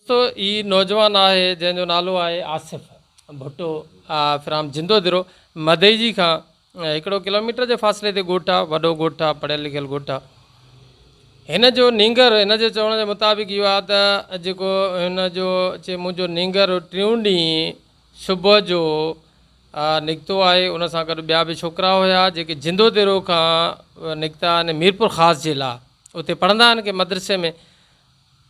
तो ई नौजवान आहे जंहिंजो नालो आहे आसिफ़ भुट्टो फिराम जिंदोदिरो मदई खां 1 किलोमीटर जे फ़ासिले ते ॻोठु आहे, वॾो ॻोठु आहे, पढ़ियल लिखियल ॻोठु आहे। हिन जो नींगर हिन जे चवण जे मुताबिक़ इहो आहे त जेको हिन जो चए मुंहिंजो नींगर टियों ॾींहुं सुबुह जो निकितो आहे। उन सां गॾु ॿिया बि छोकिरा हुया जेके जिंदोदिरो खां निकिता आहिनि मीरपुर ख़ासि जे लाइ, उते पढ़ंदा आहिनि की मदरसे में।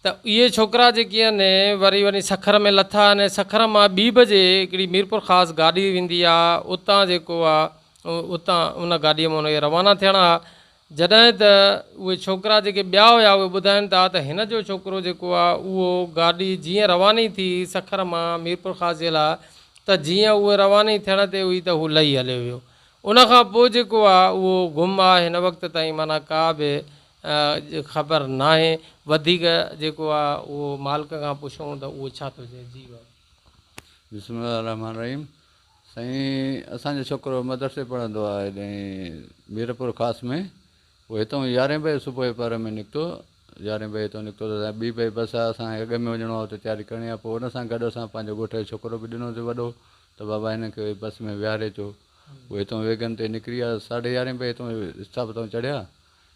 त इहे छोकिरा जेके आहिनि वरी वञी सखर में लथा आहिनि। सखर मां 2 बजे हिकिड़ी मीरपुर ख़ासि गाॾी वेंदी आहे, उतां जेको आहे उतां उन गाॾीअ में उनखे रवाना थियणा हुआ। जॾहिं त उहे छोकिरा जेके ॿिया हुआ उहे ॿुधाइनि था त हिन जो छोकिरो जेको आहे उहो गाॾी जीअं रवानी थी सखर मां मीरपुर ख़ासि जे लाइ, त जीअं उहे रवानी थियण ते हुई त हू लही हलियो वियो। उनखां पोइ जेको आहे उहो गुम आहे। हिन वक़्त ताईं माना का बि ख़बर न आहे। वधीक जेको आहे उहो मालिक खां पुछूं त उहो छा थो चए। जी बिस्मिल्लाह रहमान रहीम। साईं असांजो छोकिरो मदरसे पढ़ंदो आहे हेॾे मीरपुर ख़ासि में। पोइ हितां 11 बजे सुबुह जो पर में निकितो, 11 बजे हितां निकितो त 2 बजे बस आहे, असांखे अॻ में वञिणो आहे, उते तयारी करणी आहे। पोइ हुन सां गॾु असां पंहिंजो ॻोठ जो छोकिरो बि ॾिनोसीं वॾो, त बाबा हिनखे बस में विहारे अचो। पोइ हितां वेगन ते निकिरी विया, 11:30 बजे हितां स्टॉप तां चढ़िया,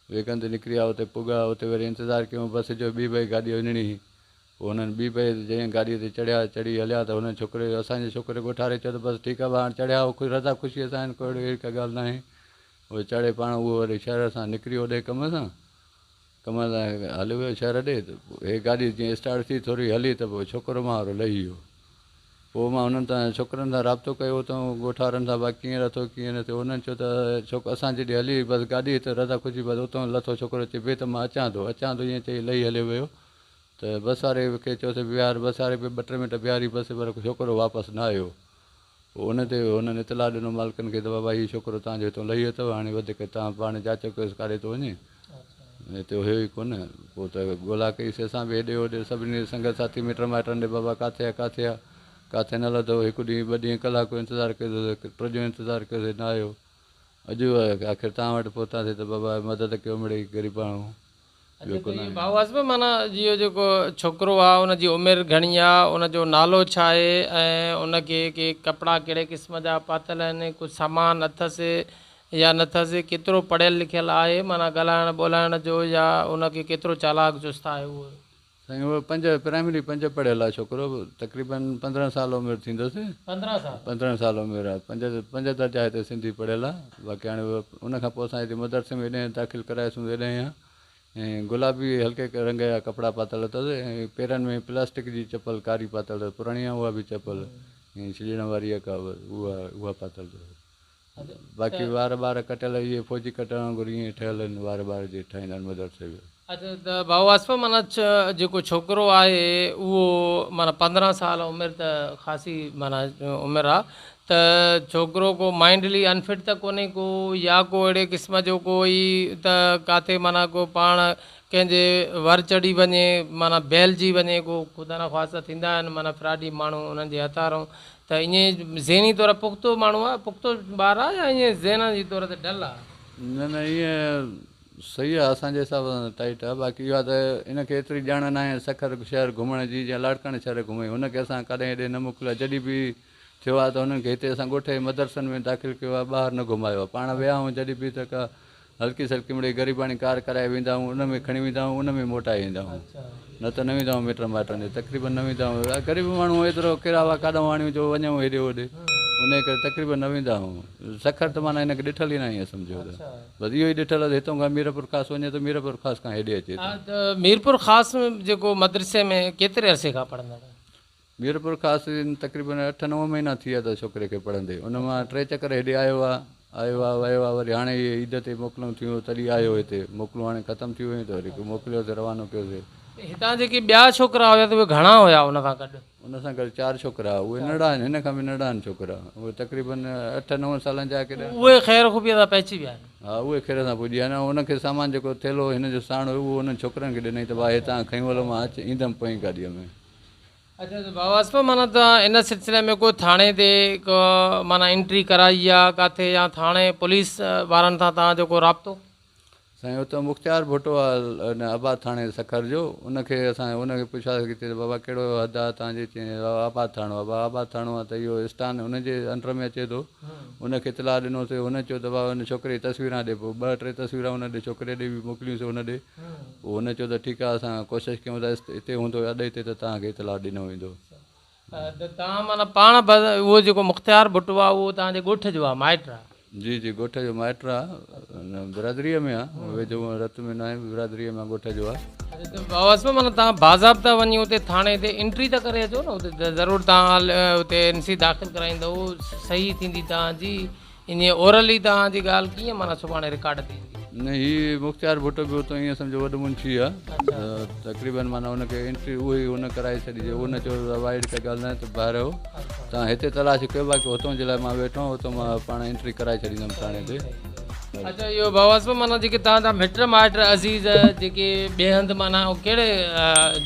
वेगन ते निकिरी विया, उते पुॻा, उते वरी इंतज़ारु कयूं बस जो 2 बजे गाॾी वञणी। पोइ हुननि 2 बजे जंहिं गाॾीअ ते चढ़ी हलिया त हुन छोकिरे असांजे छोकिरे ॻोठारे चयो त बसि ठीकु आहे हाणे चढ़िया, उहो रज़ा ख़ुशीअ सां कोई अहिड़ी का ॻाल्हि न आहे। उहो चढ़े पाण उहो वरी शहर सां निकिरी होॾे कम सां हली वियो शहर ॾे। त हे गाॾी जीअं स्टार्ट थी थोरी हली त पोइ छोकिरो मां वारो लही वियो। पोइ मां हुननि सां छोकिरनि सां राब्तो कयो उतां ॻोठारनि सां, भाई कीअं लथो कीअं न थियो। हुननि चयो त असां जॾहिं हली बसि गाॾी त रज़ा ख़ुशी बसि उतां लथो। छोकिरो चए भई त मां अचां थो ईअं चई लही हलियो वियो। त बस वारे खे चयोसीं बिहार, बस वारे बि 2-3 मिंट बिहारी बस, पर छोकिरो वापसि न आयो। पोइ हुन ते हुननि इतलाह ॾिनो मालिकनि खे त बाबा हीउ छोकिरो तव्हांजो हितां लही वियो अथव, हाणे वधीक तव्हां पाण जांच कयोसि काॾे थो वञे। हिते हुयो ई कोन। पोइ त ॻोल्हा कईसीं असां बि हेॾे होॾे सभिनी संगत साथी मिट माइटनि ॾे, बाबा किथे किथे न लथो। 1 ॾींहुं 2 ॾींहं कलाकु इंतज़ारु कयोसीं, 3 ॾींहं इंतज़ारु कयोसीं, न आयो। अॼु आख़िर तव्हां वटि पहुतासीं त बाबा मदद कयो मिड़ई ग़रीब माण्हू। भाऊ आसिफ़ माना इहो जेको छोकिरो आहे उनजी उमिरि घणी आहे, उनजो नालो छा आहे, ऐं उनखे के कपिड़ा कहिड़े क़िस्म जा पातल आहिनि, कुझु सामान अथसि या न अथसि, केतिरो पढ़ियल लिखियल आहे, माना ॻाल्हाइण ॿोलाइण जो, या उनखे केतिरो चालाक चुस्त आहे। उहो साईं उहो 5 प्राइमरी 5 पढ़ियल आहे छोकिरो, तक़रीबन 15 साल उमिरि थींदुसि। 15 साल उमिरि आहे। 5 दर्जा हिते सिंधी पढ़ियल आहे। बाक़ी हाणे उनखां पोइ असां हिते मदरसे में हेॾे दाख़िल करायोसीं हेॾे आहे। ऐं गुलाबी हल्के रंग जा कपिड़ा पातल अथसि, ऐं पेरनि में प्लास्टिक जी चपल कारी पातल अथसि, पुराणी आहे उहा बि चपल, ऐं छिलण वारी आहे का उहा पातल अथसि। बाक़ी वार कटियल इहे फौजी कटण वांगुरु ईअं ठहियल आहिनि, वार जे ठाहींदा आहिनि मदरसे में। अच्छा, त भाऊ आसिफ़ माना जेको छोकिरो आहे उहो माना 15 साल उमिरि त ख़ासी माना उमिरि आहे। त छोकिरो को माइंडली अनफिट त कोन्हे को, या को अहिड़े क़िस्म जो कोई त किथे माना को पाण कंहिंजे वर चढ़ी वञे, माना बहिलजी वञे, को ख़ुदा न ख़्वास्ता थींदा आहिनि माना फ्राडी माण्हू उन्हनि जे हथारों, त ईअं ज़हनी तौर पुख़्तो माण्हू आहे, पुख़्तो ॿार आहे, या ईअं ज़हन जी तौर ते डल आहे? न ईअं सही आहे, असांजे हिसाब सां टाइट आहे। बाक़ी इहा त हिनखे एतिरी ॼाण न आहे सखर शहर घुमण जी, जीअं लाड़काणे शहर घुमई, हुनखे असां कॾहिं हेॾे न मोकिलियो आहे। जॾहिं बि थियो आहे त हुननि खे हिते असां ॻोठ जे मदरसनि में दाख़िल कयो आहे, ॿाहिरि न घुमायो आहे। पाण विया आहियूं जॾहिं बि त का हल्की सल्की मिड़ई ग़रीबाणी कार कराए वेंदा आहियूं, उन में खणी वेंदा आहियूं, उन में मोटाए ईंदा आहियूं, न त न वेंदा आहियूं मिट माइटनि ॾे, तक़रीबन न वेंदा आहियूं। ग़रीब माण्हू एतिरो किरावा काॾूं आणियूं जो वञूं हेॾे होॾे, उन करे तक़रीबन न वेंदा आहियूं। सखर त माना हिनखे ॾिठल ई न आहे सम्झो त, बसि इहो ई ॾिठल आहे। हितां खां मीरपुर ख़ासि वञे त मीरपुर ख़ासि खां हेॾे अचे त मीरपुर ख़ासि जेको मदरसे में केतिरे अरसे खां पढ़ंदा? मीरपुर ख़ासि तक़रीबन 8-9 महीना थी विया अथव छोकिरे खे पढ़ंदे। उन मां 3 चकर हेॾे आयो आहे वियो आहे, वरी हाणे इहे ईद ते मोकिलूं थियूं तॾहिं आयो हिते। मोकिलूं हाणे ख़तमु थी वियूं त वरी मोकिलियोसीं, रवानो कयोसीं। हितां जेके ॿिया छोकिरा हुया त उहे घणा हुया उन सां गॾु? उन सां गॾु 4 छोकिरा, उहे नंढा आहिनि, हिन खां बि नंढा आहिनि छोकिरा, उहे तक़रीबन 8-9 सालनि जा। केॾा उहे ख़ैर ख़ूबीअ सां पहुची विया आहिनि? हा, उहे ख़ैर सां पुॼी विया आहिनि। उनखे सामान जेको थेलो हिन जो साण हुयो उहो उन्हनि छोकिरनि खे ॾिनई त भाउ हितां खईं हलो, मां ईंदमि पोइ गाॾीअ में। अच्छा, त भाऊ आसिफ़ माना तव्हां इन सिलसिले में को थाणे ते को माना एंट्री कराई आहे किथे, या थाणे पुलिस वारनि सां तव्हां जेको राब्तो? साईं उतो मुख़्तियार भुट्टो आहे आबाद थाणे सखर जो, उनखे असां उनखे पुछियासीं कि बाबा कहिड़ो हद आहे तव्हांजे, चई आबाद थाणो आहे। बाबा आबाद थाणो आहे त इहो स्थान उनजे अंडर में अचे थो। उनखे इतलाह ॾिनोसीं, हुन चयो त बाबा हुन छोकिरे जी तस्वीरां ॾे, पोइ 2-3 तस्वीरां हुन ॾे छोकिरे ॾे बि मोकिलियूंसीं हुन ॾे। पोइ हुन चयो त ठीकु आहे असां कोशिशि कयूं था हिते हूंदो अॾे हिते त तव्हांखे इतलाह ॾिनो वेंदो। त तव्हां माना पाण उहो जेको मुख़्तियार भुट्टो आहे उहो तव्हांजे ॻोठ जो आहे, माइट आहे? जी जी, ॻोठ जो माइट आहे, बिरादरीअ में आहे, वेझो रत में न आहे, बिरादरीअ में ॻोठ जो आहे। बाबा माना तव्हां बाज़ाब्ता वञी उते थाणे ते एंट्री त करे अचो न, उते ज़रूरु तव्हां उते NC दाख़िल कराईंदव, सही थींदी तव्हांजी। ईअं ओरली तव्हांजी ॻाल्हि कीअं माना सुभाणे रिकॉर्ड थींदी? न, हीअ मुख़्तियार भुट्टो बि उतो ईअं सम्झो वॾो मुंशी आहे, तक़रीबन माना हुनखे एंट्री उहो ई हुन कराए छॾी। हुन चयो वाइड का ॻाल्हि न आहे त ॿाहिरि हो, तव्हां हिते तलाश कयो, बाक़ी हुतां जे लाइ मां वेठो आहियां, हुतां मां पाण एंट्री कराए छॾींदुमि थाणे ते। अच्छा, इहो बाबा माना जेके तव्हांजा मिट माइट अज़ीज़ जेके ॿिए हंधि माना कहिड़े,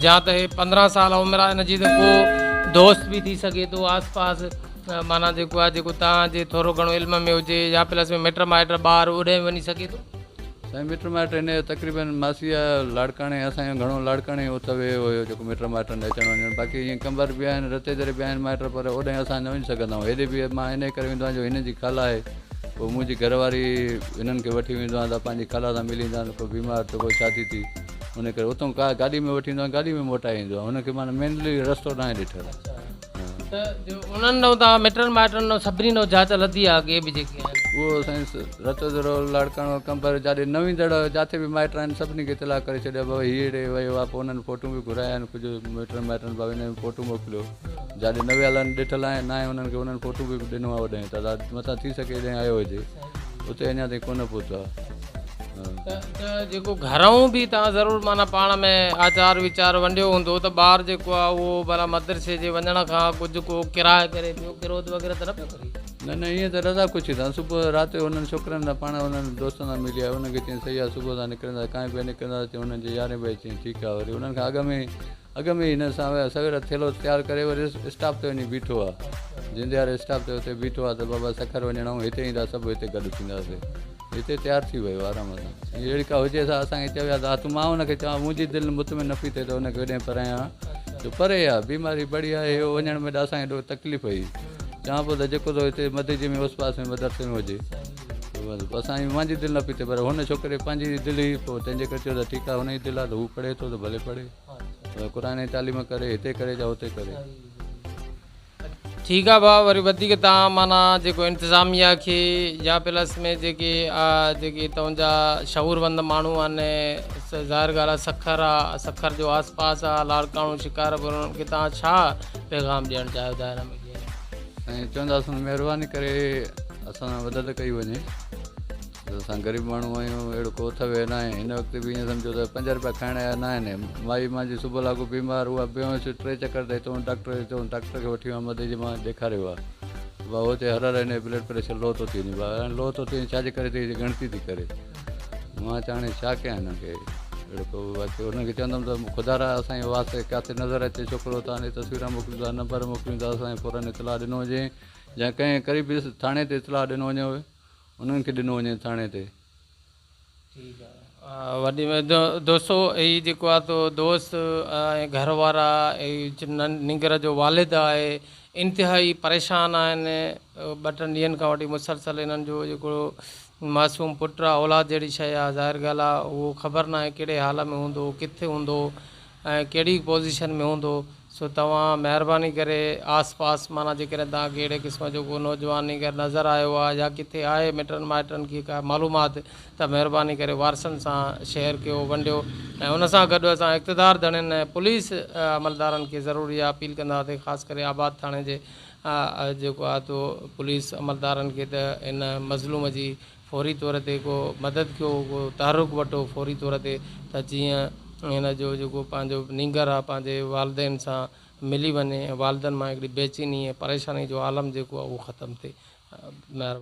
या त 15 साल उमिरि आहे हिनजी, त को दोस्त बि थी सघे थो आस पास, माना जेको आहे जेको तव्हांजे थोरो घणो इल्म में हुजे, या प्लस में मिट माइट ॿार ओॾे वञी सघे थो? साईं मिट माइट हिन तक़रीबन मासी आहे, लाड़काणे असांजो घणो लाड़काणे उथवे हुयो जेको मिट माइटनि अचणु वञणु। बाक़ी ईअं कंबर बि आहिनि, रते दरे बि आहिनि माइट, पर ओॾे असां न वञी सघंदा आहियूं। हेॾे बि मां इन करे वेंदो आहियां जो हिन जी ख़ाला आहे, पोइ मुंहिंजी घरवारी हिननि खे वठी वेंदो आहियां त पंहिंजी ख़ाला सां मिली ईंदा आहिनि। कोई बीमार थियो, कोई शादी थी, हुन करे उतां गाॾी में वठी ईंदो आहियां, गाॾी में मोटाए ईंदो आहे। हुनखे माना मेनली रस्तो न आहे ॾिठल। त जो उन्हनि नो तव्हां मिटनि माइटनि नो सभिनी नो जांच लधी आहे, के बि जेके आहिनि उहो साईं रतो दरो लाड़काणो कंबर जाॾे नवीं दड़ जिते बि माइट आहिनि सभिनी खे इतलाह करे छॾियो, बाबा हीअ वियो आहे। पोइ उन्हनि फ़ोटू बि घुराया आहिनि, कुझु मिटनि माइटनि बाबा हिन में फ़ोटू मोकिलियो, जाॾे नवे हलनि ॾिठल आहे न आहे, उन्हनि खे उन्हनि फ़ोटू बि ॾिनो आहे होॾे, त मथां थी सघे हेॾे आयो हुजे, उते अञा ताईं कोन पहुतो आहे। त जेको घरऊं बि तव्हां ज़रूरु माना पाण में आचार विचार वंडियो हूंदो, त ॿार जेको आहे उहो भला मदरसे जे वञण खां कुझु को किराए करे पियो, किरोध वग़ैरह त न पियो करे? न ईअं त रज़ा कुझु था, सुबुह राति जो हुननि छोकिरनि सां पाण हुननि दोस्तनि सां मिली आहे, हुनखे चई सही आहे, सुबुह सां निकिरंदा काएं बजे निकिरंदासीं, हुननि जे 11 बजे चई ठीकु आहे। वरी हुननि खां अॻ में हिन सां सवेर थेलो तयारु करे वरी स्टाफ ते वञी बीठो आहे, जिंदे वारे स्टाफ ते हुते बीठो आहे त बाबा सखर वञणो, हिते ईंदा सभु हिते गॾु थींदासीं। हिते तयारु थी वियो आराम सां। अहिड़ी का हुजे सां असांखे चयो आहे त मां हुनखे चवां मुंहिंजी दिलि मुत में न पई थिए त हुनखे होॾे परायां जो परे आहे, बीमारी बड़ी आहे, इहो वञण में असांखे एॾो तकलीफ़ हुई। चवां पोइ त जेको थो हिते मदीजे में उस पास में मदरसे में हुजे, असांजी मुंहिंजी दिलि न पई थिए, पर हुन छोकिरे पंहिंजी दिलि हुई, पोइ तंहिंजे करे चयो त ठीकु आहे, हुन जी दिलि आहे त हू पढ़े थो त भले पढ़े, क़ुर जी तालीम करे, हिते करे या हुते करे। ठीकु आहे भाउ, वरी वधीक तव्हां माना जेको इंतिज़ामिया खे या प्लस में जेके तव्हांजा शऊरवंद माण्हू आहिनि, ज़ाहिर ॻाल्हि आहे सखर आहे, सखर जो आस पास आहे, लाड़काणो शिकारपुर, उन्हनि खे तव्हां छा पैगाम ॾियणु चाहियो था हिन में? ऐं चवंदासीं महिरबानी करे असां मदद कई वञे, असां ग़रीब माण्हू आहियूं, अहिड़ो को अथव न आहे। हिन वक़्तु बि ईअं सम्झो त 5 रुपया खाइण जा न आहिनि। माई मुंहिंजी सुबुह लाॻू बीमार, उहा बेहोश, 3 चकर ते हितां डॉक्टर खे वठी वियो मदे जे मां ॾेखारियो आहे, भाउ हुते हर हिन ब्लड प्रेशर लो थो थी वञे, भाउ लो थो थी वञे, छाजे करे थी गणती थी करे। मां चवां हाणे छा कयां हिननि खे, अहिड़ो को बाक़ी हुनखे चवंदुमि त ख़ुदा असांजे वास्ते किथे नज़र अचे छोकिरो, तव्हांजे तस्वीरां मोकिलियूं था, नंबर मोकिलियूं था, असांखे फ़ौरन इतलाह ॾिनो वञे, या कंहिं क़रीबी थाणे ते इतलाह ॾिनो वञे, उन्हनि खे ॾिनो वञे थाणे ते। ठीकु आहे, वॾी में दोस्तो हीअ जेको आहे तो दोस्त ऐं घर वारा ऐं निंगर जो वालिद आहे, इंतिहाई परेशान आहिनि। 2-3 ॾींहंनि खां वठी मुसलसल हिननि जो जेको मासूम पुटु आहे, औलाद जहिड़ी शइ आहे, ज़ाहिर ॻाल्हि आहे उहो ख़बर न आहे कहिड़े हाल में हूंदो, किथे हूंदो ऐं कहिड़ी पोज़ीशन में हूंदो। सो तव्हां महिरबानी करे आस पास माना जेकॾहिं तव्हांखे अहिड़े क़िस्म जो को नौजवान निगर नज़र आयो आहे या किथे आहे मिटनि माइटनि खे का मालूमात, त महिरबानी करे वारसनि सां शेयर कयो, वंडियो। ऐं उन सां गॾु असां इक़्तिदार धणियुनि ऐं पुलिस अमलदारनि खे ज़रूरी इहा अपील कंदासीं, ख़ासि करे आबाद थाणे जे जेको आहे तो पुलिस अमलदारनि खे, त इन मज़लूम जी फौरी तौर ते को मदद कयो, को तहरुक वठो फौरी तौर ते, त जीअं हिन जो जेको पंहिंजो नींगर आहे पंहिंजे वालदेन सां मिली वञे, वालदनि मां हिकिड़ी बेचैनी ऐं परेशानी जो आलम जेको आहे उहो ख़तमु थिए। महिरबानी।